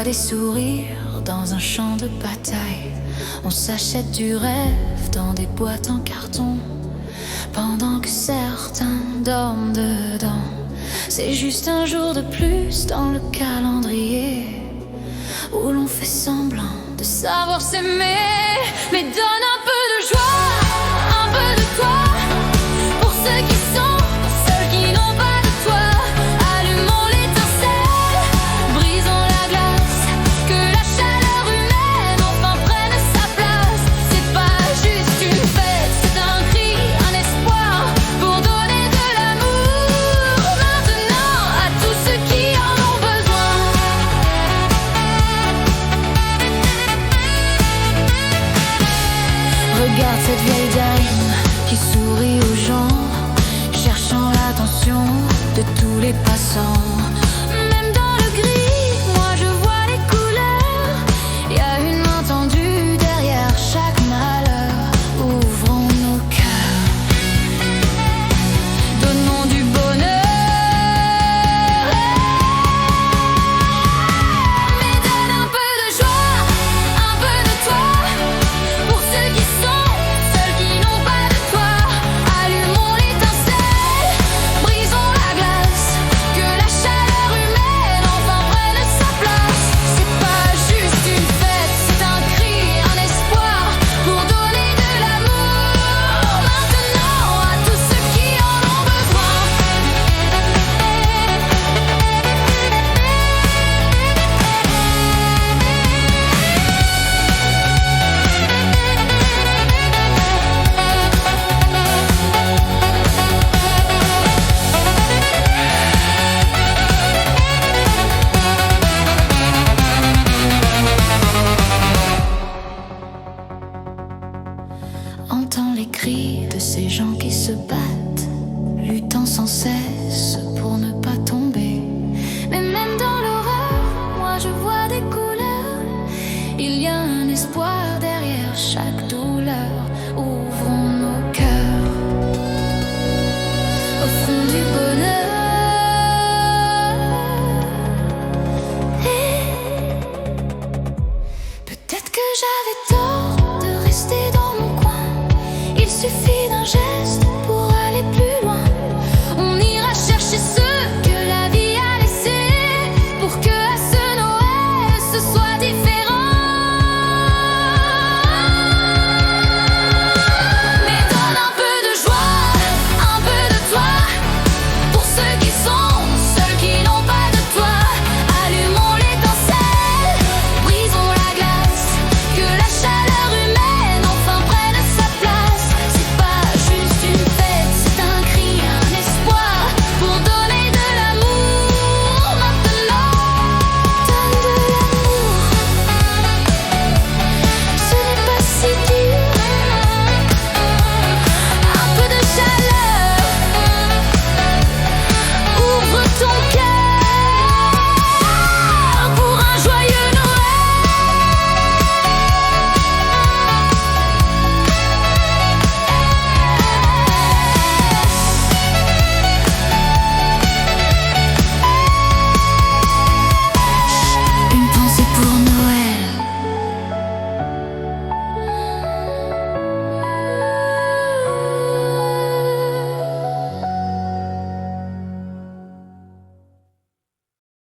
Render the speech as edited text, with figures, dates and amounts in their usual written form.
des sourires dans un champ de bataille. On s'achète du rêve dans des boîtes en carton, pendant que certains dorment dedans. C'est juste un jour de plus dans le calendrier, où l'on fait semblant de savoir s'aimer. Mais donne un peu de joie, un peu de toi, pour ceux qui sont seuls, qui n'ont pas de toi. Allumons l'étincelle, brisons la glace, que la chaleur humaine enfin prenne sa place. C'est pas juste une fête, c'est un cri, un espoir, pour donner de l'amour maintenant à tous ceux qui en ont besoin. Regarde cette vieille dame qui sourit aux gens, cherchant l'attention de tous les passants. Même dans le gris, moi je vois les couleurs. Y a une main tendue derrière chaque malheur. Ouvrons nos cœurs, donnons du bonheur. Mais donne un peu de joie, un peu de toi, pour ceux qui sont seuls, qui n'ont pas de toi. Allumons l'étincelle, brisons la glace, que la chaleur humaine enfin prenne sa place. C'est pas juste une fête, c'est un cri, un espoir, pour donner de l'amour maintenant à tous ceux qui en ont besoin. Entends les cris de ces gens qui se battent, luttant sans cesse pour ne pas tomber. Mais même dans l'horreur, moi je vois des couleurs. Il y a un espoir derrière chaque douleur. Ouvrons nos cœurs, offrons du bonheur. Et peut-être que j'avais tort de rester dans mon coin. Il suffit